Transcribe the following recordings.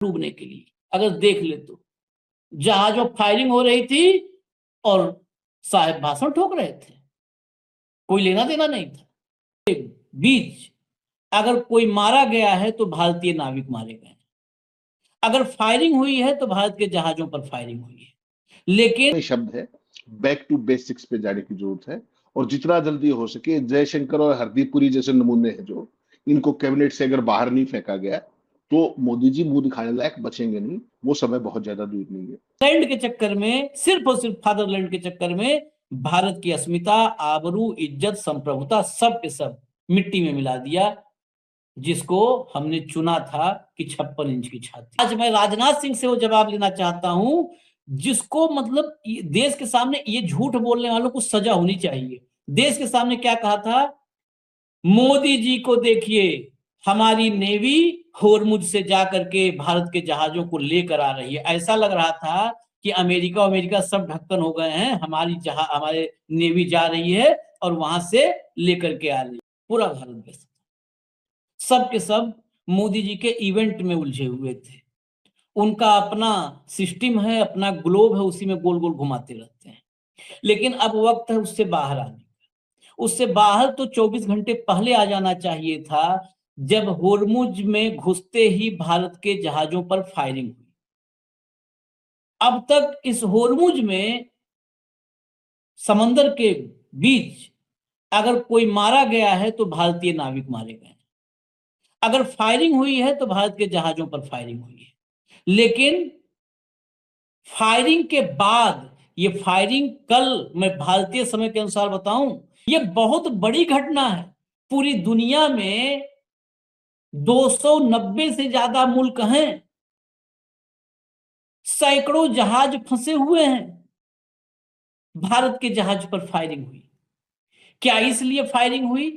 डूबने के लिए, अगर देख ले तो जहाजों फायरिंग हो रही थी और साहब भाषण ठोक रहे थे, कोई लेना देना नहीं था। बीच अगर कोई मारा गया है तो भारतीय नाविक मारे गए, अगर फायरिंग हुई है तो भारत के जहाजों पर फायरिंग हुई है। लेकिन शब्द है, बैक टू बेसिक्स पे जाने की जरूरत है और जितना जल्दी हो सके जयशंकर और हरदीप पुरी जैसे नमूने हैं जो, इनको कैबिनेट से अगर बाहर नहीं फेंका गया तो मोदी जी मुंह दिखाने लायक बचेंगे नहीं। वो समय बहुत ज्यादा दूर नहीं है। लैंड के चक्कर में, सिर्फ और सिर्फ फादरलैंड के चक्कर में भारत की अस्मिता, आबरू, इज्जत, संप्रभुता सब के सब मिट्टी में मिला दिया, जिसको हमने चुना था कि 56 इंच की छाती। आज मैं राजनाथ सिंह से वो जवाब लेना चाहता हूं, जिसको मतलब देश के सामने ये झूठ बोलने वालों को सजा होनी चाहिए। देश के सामने क्या कहा था, मोदी जी को देखिए, हमारी नेवी होर्मुज से जाकर के भारत के जहाजों को लेकर आ रही है। ऐसा लग रहा था कि अमेरिका सब ढक्कन हो गए हैं, हमारे नेवी जा रही है और वहां से लेकर के आ रही है। पूरा भारत देश सब के सब मोदी जी के इवेंट में उलझे हुए थे। उनका अपना सिस्टम है, अपना ग्लोब है, उसी में गोल गोल घुमाते रहते हैं। लेकिन अब वक्त है उससे बाहर आने का। उससे बाहर तो 24 घंटे पहले आ जाना चाहिए था, जब होर्मुज में घुसते ही भारत के जहाजों पर फायरिंग हुई। अब तक इस होर्मुज में, समंदर के बीच अगर कोई मारा गया है तो भारतीय नाविक मारे गए, अगर फायरिंग हुई है तो भारत के जहाजों पर फायरिंग हुई है। लेकिन फायरिंग के बाद, ये फायरिंग कल, मैं भारतीय समय के अनुसार बताऊं, ये बहुत बड़ी घटना है। पूरी दुनिया में 290 से ज्यादा मुल्क हैं, सैकड़ों जहाज फंसे हुए हैं, भारत के जहाज पर फायरिंग हुई। क्या इसलिए फायरिंग हुई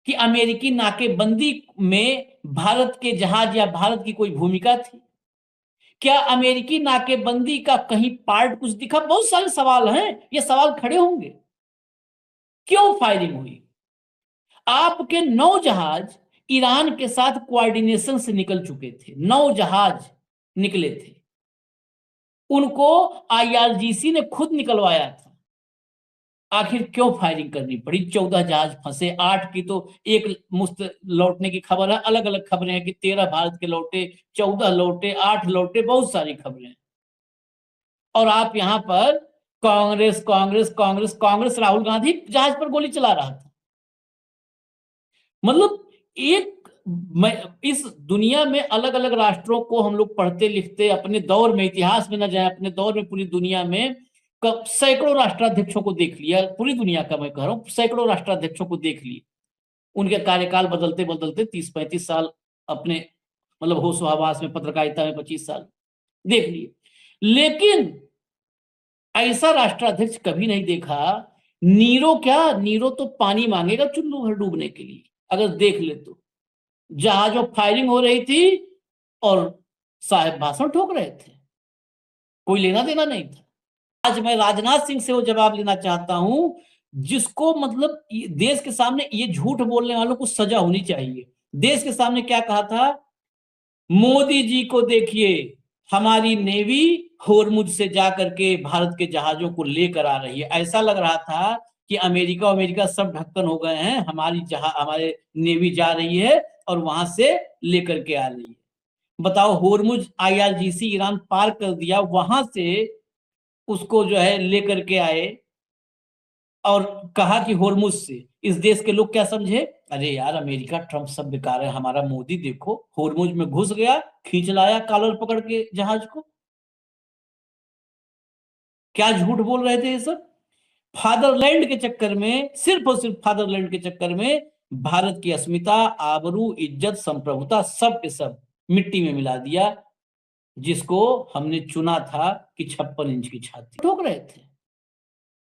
कि अमेरिकी नाकेबंदी में भारत के जहाज या भारत की कोई भूमिका थी? क्या अमेरिकी नाकेबंदी का कहीं पार्ट कुछ दिखा? बहुत सारे सवाल हैं, ये सवाल खड़े होंगे। क्यों फायरिंग हुई? आपके 9 जहाज ईरान के साथ कोऑर्डिनेशन से निकल चुके थे, 9 जहाज निकले थे, उनको आईआरजीसी ने खुद निकलवाया था। आखिर क्यों फायरिंग करनी पड़ी? 14 जहाज फंसे, 8 की तो एक मुस्त लौटने की खबर है। अलग अलग खबरें हैं कि 13 भारत के लौटे, 14 लौटे, 8 लौटे, बहुत सारी खबरें हैं। और आप यहां पर कांग्रेस कांग्रेस कांग्रेस कांग्रेस, राहुल गांधी जहाज पर गोली चला रहा था। मतलब इस दुनिया में अलग अलग राष्ट्रों को हम लोग पढ़ते लिखते अपने दौर में, इतिहास में न जाए, अपने दौर में पूरी दुनिया में सैकड़ों राष्ट्राध्यक्षों को देख लिया। पूरी दुनिया का मैं कह रहा हूं, सैकड़ों राष्ट्राध्यक्षों को देख लिए। उनके कार्यकाल बदलते बदलते 30-35 साल अपने मतलब होश हवास में, पत्रकारिता में 25 साल देख लिए। लेकिन ऐसा राष्ट्राध्यक्ष कभी नहीं देखा। नीरो क्या, नीरो तो पानी मांगेगा चुल्लू भर डूबने के लिए, अगर देख ले तो जहाजों फायरिंग हो रही थी और साहब भाषण ठोक रहे थे, कोई लेना देना नहीं था। आज मैं राजनाथ सिंह से वो जवाब लेना चाहता हूं, जिसको मतलब देश के सामने ये झूठ बोलने वालों को सजा होनी चाहिए। देश के सामने क्या कहा था, मोदी जी को देखिए, हमारी नेवी होर्मुज से जाकर के भारत के जहाजों को लेकर आ रही है। ऐसा लग रहा था कि अमेरिका सब ढक्कन हो गए हैं, हमारे नेवी जा रही है और वहां से लेकर के आ रही है। बताओ, होर्मुज आईआरजीसी ईरान पार कर दिया, वहां से उसको जो है लेकर के आए और कहा कि होर्मुज से। इस देश के लोग क्या समझे, अरे यार अमेरिका ट्रंप सब बेकार है, हमारा मोदी देखो होर्मुज में घुस गया, खींच लाया कॉलर पकड़ के जहाज को। क्या झूठ बोल रहे थे ये सब? फादरलैंड के चक्कर में, सिर्फ और सिर्फ फादरलैंड के चक्कर में भारत की अस्मिता, आबरू, इज्जत, संप्रभुता सब के सब मिट्टी में मिला दिया, जिसको हमने चुना था कि 56 इंच की छाती। ठोक रहे थे,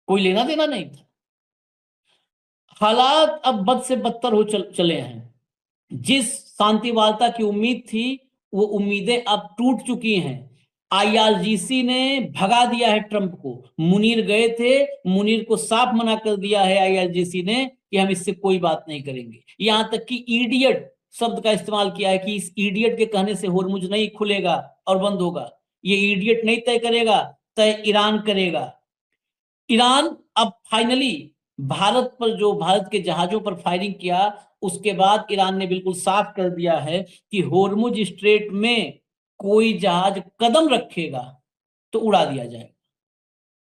कोई लेना देना नहीं था। हालात अब बद से बदतर हो चले हैं। जिस शांति वार्ता की उम्मीद थी, वो उम्मीदें अब टूट चुकी हैं। आईआरजीसी ने भगा दिया है ट्रंप को। मुनीर गए थे, मुनीर को साफ मना कर दिया है आईआरजीसी ने कि हम इससे कोई बात नहीं करेंगे। यहां तक कि इडियट शब्द का इस्तेमाल किया है कि इस इडियट के कहने से होर्मुज नहीं खुलेगा और बंद होगा, ये इडियट नहीं तय करेगा, तय ईरान करेगा। ईरान अब फाइनली भारत पर, जो भारत के जहाजों पर फायरिंग किया, उसके बाद ईरान ने बिल्कुल साफ कर दिया है कि होर्मुज स्ट्रेट में कोई जहाज कदम रखेगा तो उड़ा दिया जाएगा।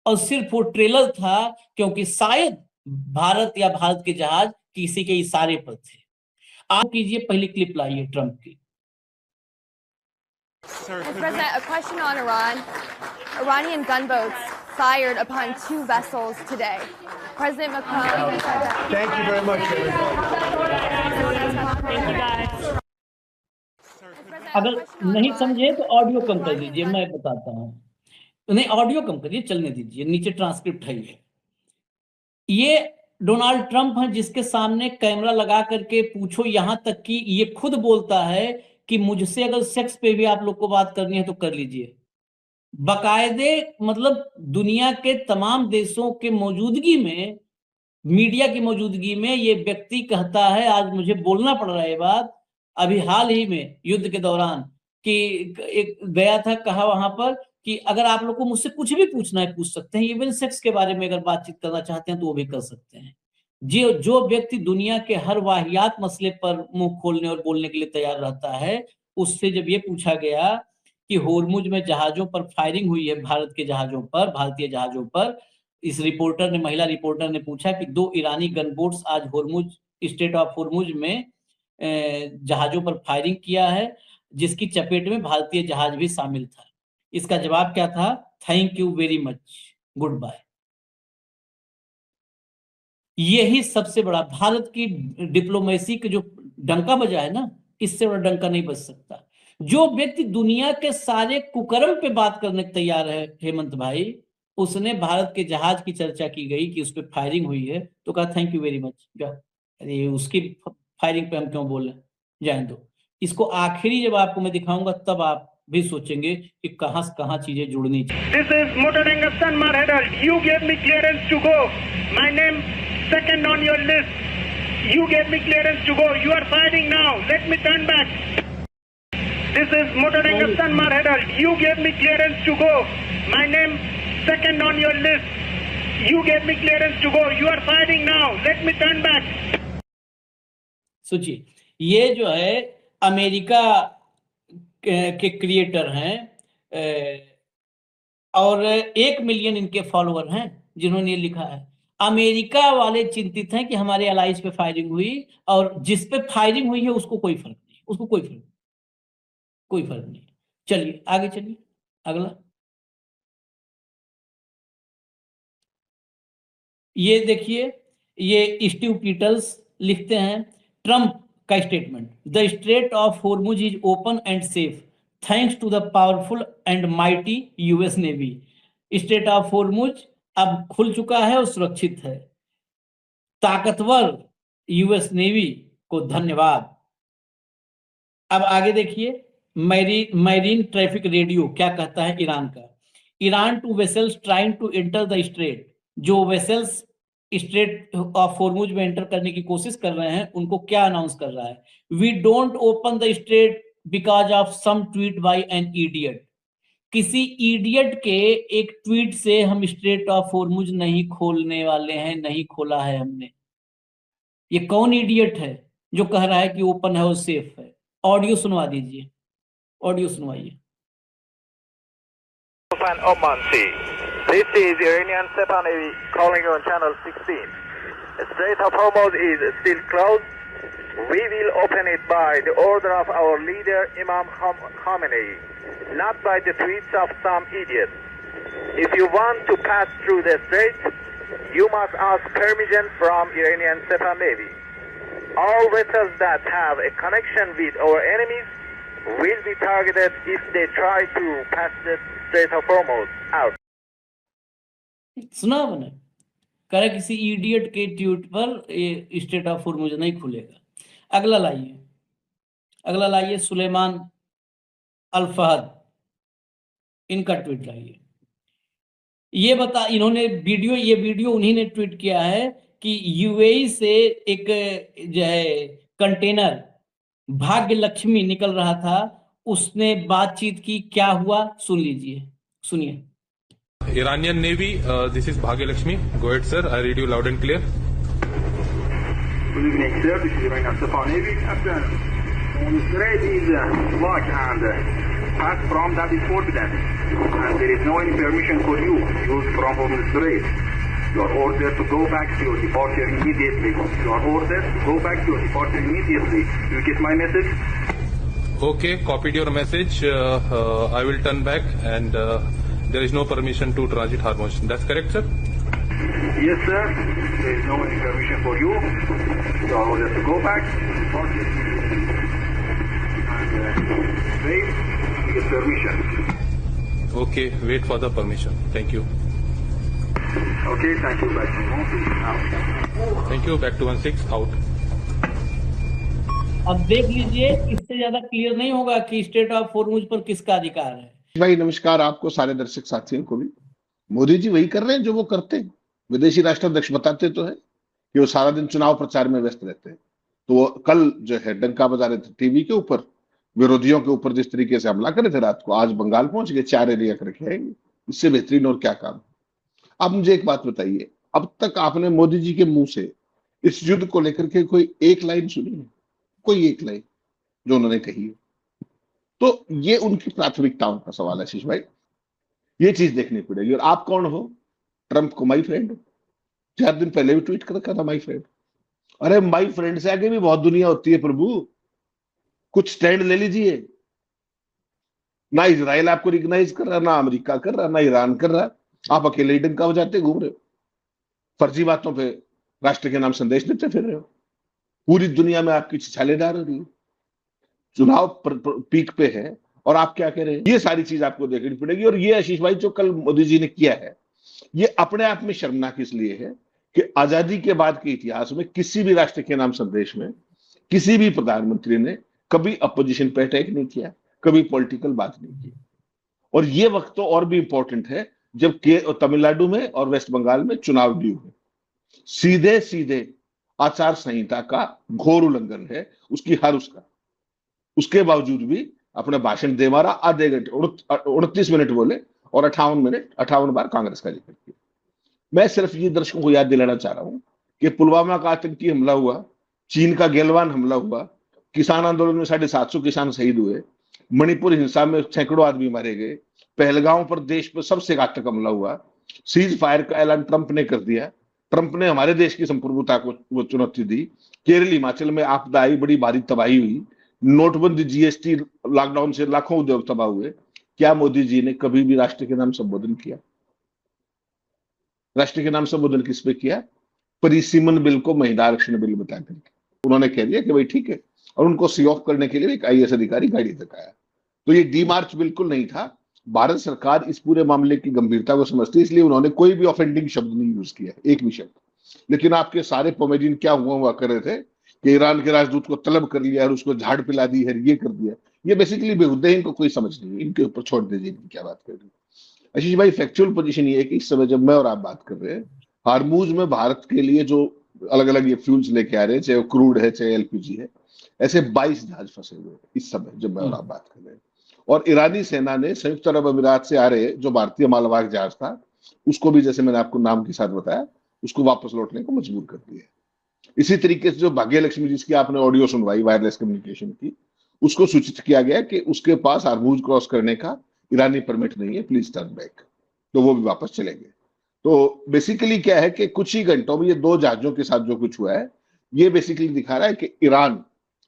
और सिर्फ वो ट्रेलर था, क्योंकि शायद भारत या भारत के जहाज किसी के इशारे पर थे। आप कीजिए, पहली क्लिप लाइए ट्रंप की। President, a question on Iran. Iranian gunboats fired upon 2 vessels today. President Macron has said that. Thank you very much, अगर नहीं समझे तो ऑडियो कम कर दीजिए, मैं बताता हूँ। नहीं, ऑडियो कम करिए, चलने दीजिए, नीचे ट्रांसक्रिप्ट है। ये डोनाल्ड ट्रंप है, जिसके सामने कैमरा लगा करके पूछो, यहां तक कि ये खुद बोलता है कि मुझसे अगर सेक्स पे भी आप लोग को बात करनी है तो कर लीजिए। बाकायदे मतलब दुनिया के तमाम देशों के मौजूदगी में, मीडिया की मौजूदगी में ये व्यक्ति कहता है, आज मुझे बोलना पड़ रहा है ये बात, अभी हाल ही में युद्ध के दौरान, कि एक गया था, कहा वहां पर कि अगर आप लोग को मुझसे कुछ भी पूछना है पूछ सकते हैं, इवन सेक्स के बारे में अगर बातचीत करना चाहते हैं तो वो भी कर सकते हैं। जो व्यक्ति दुनिया के हर वाहियात मसले पर मुंह खोलने और बोलने के लिए तैयार रहता है, उससे जब ये पूछा गया कि होर्मुज में जहाजों पर फायरिंग हुई है, भारत के जहाजों पर, भारतीय जहाजों पर, इस रिपोर्टर ने, महिला रिपोर्टर ने पूछा कि 2 ईरानी गनबोट्स आज होर्मुज, स्ट्रेट ऑफ होर्मुज में जहाजों पर फायरिंग किया है, जिसकी चपेट में भारतीय जहाज भी शामिल था। इसका जवाब क्या था? Thank you very much, goodbye. यही सबसे बड़ा भारत की डिप्लोमेसी के जो डंका बजा है ना, इससे बड़ा डंका नहीं बज सकता। जो व्यक्ति दुनिया के सारे कुकर्म पे बात करने को तैयार है, हेमंत भाई, उसने भारत के जहाज की चर्चा की गई कि उस पर फायरिंग हुई है तो कहा थैंक यू वेरी मच। अरे उसकी फायरिंग पे हम क्यों बोले, जाने दो इसको। आखिरी जब आपको मैं दिखाऊंगा तब आप भी सोचेंगे कि कहां से कहां चीजें जुड़नी चाहिए। This is Motoranga Sanmar Herald. You gave me clearance to go. My name second on your list. You gave me clearance to go. You are fighting now. Let me turn back. This is Motoranga Sanmar Herald. You gave me clearance to go. My name second on your list. You gave me clearance to go. You are fighting now. Let me turn back. सोचिए, ये जो है America के creator हैं और 1 million इनके follower हैं जिन्होंने ये लिखा है। अमेरिका वाले चिंतित हैं कि हमारे एलाइज पे फायरिंग हुई, और जिस पे फायरिंग हुई है उसको कोई फर्क नहीं, उसको कोई फर्क नहीं। चलिए आगे चलिए, अगला। ये देखिए, ये स्टीव पीटर्स लिखते हैं, ट्रंप का statement, the strait of Hormuz is open and safe thanks to the powerful and mighty US navy. Strait of Hormuz अब खुल चुका है और सुरक्षित है। ताकतवर यूएस नेवी को धन्यवाद। अब आगे देखिए, मैरीन ट्रैफिक रेडियो क्या कहता है ईरान का। Iran two vessels trying to enter the strait, जो वेसल्स स्ट्रेट ऑफ होर्मुज में एंटर करने की कोशिश कर रहे हैं उनको क्या अनाउंस कर रहा है, we don't open the strait because of some tweet by an idiot. किसी इडियट के एक ट्वीट से हम स्ट्रेट ऑफ होर्मुज नहीं खोलने वाले हैं, नहीं खोला है हमने। ये कौन इडियट है जो कह रहा है कि ओपन है और सेफ है? ऑडियो सुनवा दीजिए, audio सुनवाइए। Oman Sea. This is Iranian Sepa Navy calling on channel 16. Strait of Hormuz is still closed. We will open it by the order of our leader Imam Khamenei, not by the tweets of some idiot. If you want to pass through the strait, you must ask permission from Iranian Sepa Navy. All vessels that have a connection with our enemies will be targeted if they try to pass the Strait of Hormuz out. सुना मैंने, कह रहा किसी idiot के tweet पर ये straight of Hormuz नहीं खुलेगा। अगला लाइए, सुलेमान अल फहद, इनका ट्वीट लाइए। ये इन्होंने ये वीडियो उन्हीं ने ट्वीट किया है कि यूएई से एक जो है कंटेनर भाग्य लक्ष्मी निकल रहा था, उसने बातचीत की, क्या हुआ सुन लीजिए, सुनिए। Iranian Navy, this is Bhagyalakshmi. Go ahead, sir. I read you loud and clear. Good evening, sir. This is Iranian Sepan Navy. After on the strait is blocked and pass from that is forbidden. And there is no any permission for you to use from the strait. You are ordered to go back to your departure immediately. You are ordered to go back to your departure immediately. Do you get my message? Okay, copied your message. I will turn back and there is no permission to transit Hormuz. That's correct, sir? Yes, sir. There is no any permission for you. You are ordered to go back. And wait to get permission. Okay, wait for the permission. Thank you. Okay, thank you. Back to 16 out. Thank you. Back to 16 out. अब देख लीजिए, इससे ज्यादा clear नहीं होगा कि state of Hormuz पर किसका अधिकार है। भाई नमस्कार आपको, सारे दर्शक साथियों को भी। मोदी जी वही कर रहे हैं जो वो करते हैं। विदेशी राष्ट्राध्यक्ष बताते तो है कि वो सारा दिन चुनाव प्रचार में व्यस्त रहते हैं। तो वो कल जो है डंका बजा रहे थे टीवी के ऊपर, विरोधियों के ऊपर जिस तरीके से हमला करे थे रात को, आज बंगाल पहुंच गए, 4 एरिया करके आएंगे। इससे बेहतरीन और क्या काम। अब मुझे एक बात बताइए, अब तक आपने मोदी जी के मुंह से इस युद्ध को लेकर के कोई एक लाइन सुनी है? कोई एक लाइन जो उन्होंने कही है? तो ये उनकी प्राथमिकताओं का सवाल है आशीष भाई, ये चीज देखनी पड़ेगी। और आप कौन हो? ट्रंप को माई फ्रेंड हो। 4 दिन पहले भी ट्वीट कर रखा था माई फ्रेंड। अरे माई फ्रेंड से आगे भी बहुत दुनिया होती है प्रभु, कुछ स्टैंड ले लीजिए। ना इजराइल आपको रिकॉग्नाइज कर रहा, ना अमेरिका कर रहा, ना ईरान कर रहा, आप अकेले ही डंका बजाते घूम रहे हो, फर्जी बातों पे राष्ट्र के नाम संदेश देते फिर रहे हो। पूरी दुनिया में आपकी छिछालेदार हो रही है, चुनाव पीक पे है और आप क्या कह रहे हैं? ये सारी चीज आपको देखनी पड़ेगी। और ये आशीष भाई जो कल मोदी जी ने किया है, ये अपने आप में शर्मनाक इसलिए है कि आजादी के बाद के इतिहास में किसी भी राष्ट्र के नाम संदेश में किसी भी प्रधानमंत्री ने कभी अपोजिशन पे अटैक नहीं किया, कभी पॉलिटिकल बात नहीं की। और ये वक्त तो और भी इंपॉर्टेंट है जब तमिलनाडु में और वेस्ट बंगाल में चुनाव ड्यू है। सीधे सीधे आचार संहिता का घोर उल्लंघन है उसका। उसके बावजूद भी अपने भाषण दे मारा, आधे घंटे 29 मिनट बोले और 58 बार कांग्रेस का जिक्र किया। मैं सिर्फ ये दर्शकों को याद दिलाना चाह रहा हूं कि पुलवामा का आतंकी हमला हुआ, चीन का गैलवान हमला हुआ, किसान आंदोलन में 750 किसान शहीद हुए, मणिपुर हिंसा में सैकड़ों आदमी मारे गए, पहलगांव पर देश पर सबसे घातक हमला हुआ, सीज फायर का ऐलान ट्रंप ने कर दिया। ट्रंप ने हमारे देश की संप्रभुता को वो चुनौती दी। केरल हिमाचल में आपदा आई, बड़ी भारी तबाही हुई, नोटबंदी, जीएसटी, लॉकडाउन से लाखों उद्योग तबाह हुए। क्या मोदी जी ने कभी भी राष्ट्र के नाम संबोधन किया? राष्ट्र के नाम संबोधन किस पे किया? परिसीमन बिल को महिला आरक्षण बिल बता करके उन्होंने कह दिया कि भाई ठीक है, और उनको सी ऑफ करने के लिए एक आईएएस अधिकारी गाड़ी तक आया। तो ये डी मार्च बिल्कुल नहीं था। भारत सरकार इस पूरे मामले की गंभीरता को समझती है, इसलिए उन्होंने कोई भी ऑफेंडिंग शब्द नहीं यूज किया, एक भी शब्द। लेकिन आपके सारे पोमेजिन क्या हुआ कर रहे थे कि ईरान के राजदूत को तलब कर लिया और उसको झाड़ पिला दी है, ये कर दिया। ये बेसिकली बेहुदे, इनको कोई समझ नहीं, इनके ऊपर छोड़ दीजिए इनकी क्या बात कर रही है। आशीष भाई, फैक्चुअल पोजीशन ये है कि इस समय जब मैं और आप बात कर रहे हैं, हार्मूज में भारत के लिए जो अलग अलग ये फ्यूल्स लेके आ रहे हैं, चाहे वो क्रूड है चाहे एलपीजी है, ऐसे 22 जहाज फंसे हुए इस समय जब मैं और आप बात कर रहे हैं। और ईरानी सेना ने संयुक्त अरब अमीरात से आ रहे जो भारतीय मालवाहक जहाज था, उसको भी जैसे मैंने आपको नाम के साथ बताया, उसको वापस लौटने को मजबूर कर दिया। इसी तरीके से जो भाग्यलक्ष्मी जिसकी आपने ऑडियो सुनवाई वायरलेस कम्युनिकेशन की, उसको सूचित किया गया कि उसके पास हार्मूज क्रॉस करने का ईरानी परमिट नहीं है, प्लीज टर्न बैक। तो वो भी वापस चले गए। तो बेसिकली क्या है कि कुछ ही घंटों में ये 2 जहाजों के साथ जो कुछ हुआ है, ये बेसिकली दिखा रहा है कि ईरान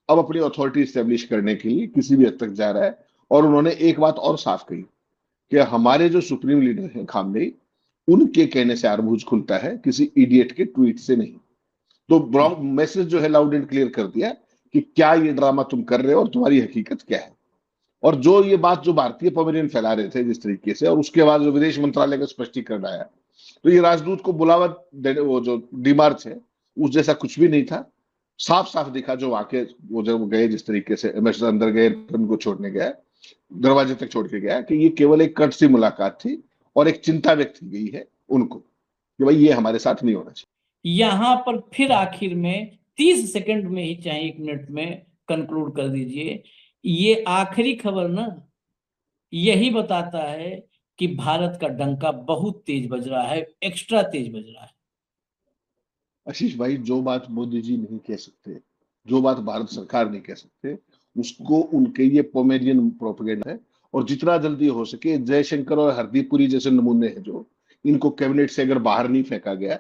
अब अपनी अथॉरिटी स्टेब्लिश करने के लिए किसी भी हद तक जा रहा है। और उन्होंने एक बात और साफ कही कि हमारे जो सुप्रीम लीडर हैं खामनेई, उनके कहने से हार्मूज खुलता है, किसी इडियट के ट्वीट से नहीं। तो मैसेज जो है लाउड एंड क्लियर कर दिया कि क्या ये ड्रामा तुम कर रहे हो और तुम्हारी हकीकत क्या है। और जो ये बात जो भारतीय पवेलियन फैला रहे थे जिस तरीके से, और उसके बाद जो विदेश मंत्रालय का स्पष्टीकरण आया, तो ये राजदूत को बुलावा देने, वो जो डिमार्च है उस जैसा कुछ भी नहीं था। साफ साफ दिखा जो वाकई वो जब गए, जिस तरीके से एम्बेसडर अंदर गए, उनको छोड़ने गया, दरवाजे तक छोड़ के गया, कि ये केवल एक कट सी मुलाकात थी और एक चिंता व्यक्त की गई है उनको कि भाई ये हमारे साथ नहीं होना चाहिए। यहाँ पर फिर आखिर में 30 सेकंड में ही चाहे 1 मिनट में कंक्लूड कर दीजिए। ये आखिरी खबर ना यही बताता है कि भारत का डंका बहुत तेज बज रहा है, एक्स्ट्रा तेज बज रहा है। आशीष भाई, जो बात मोदी जी नहीं कह सकते, जो बात भारत सरकार नहीं कह सकते, उसको उनके ये पोमेरियन प्रोपेगेंडा है। और जितना जल्दी हो सके जयशंकर और हरदीप पुरी जैसे नमूने हैं जो, इनको कैबिनेट से अगर बाहर नहीं फेंका गया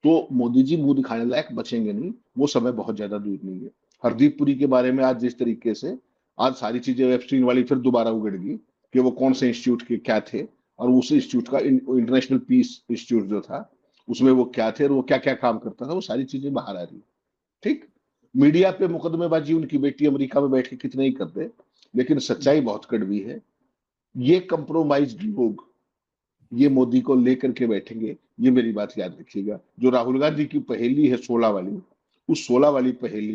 तो मोदी जी मुंह दिखाने लायक बचेंगे नहीं। वो समय बहुत ज्यादा दूर नहीं है। हरदीप पुरी के बारे में आज जिस तरीके से आज सारी चीजें एप्स्टीन वाली फिर दोबारा उगड़ गई कि वो कौन से इंस्टीट्यूट के क्या थे, और उस इंस्टीट्यूट का इंटरनेशनल पीस इंस्टीट्यूट जो था उसमें वो क्या थे और वो क्या क्या काम करता था, वो सारी चीजें बाहर आ रही। ठीक, मीडिया पे मुकदमेबाजी उनकी बेटी अमेरिका में बैठ के कितने ही कर दे, लेकिन सच्चाई बहुत कड़वी है। ये कंप्रोमाइज्ड लोग ये मोदी को लेकर के बैठेंगे, ये मेरी बात याद रखिएगा। जो राहुल गांधी की पहेली है 16 वाली, उस 16 वाली पहेली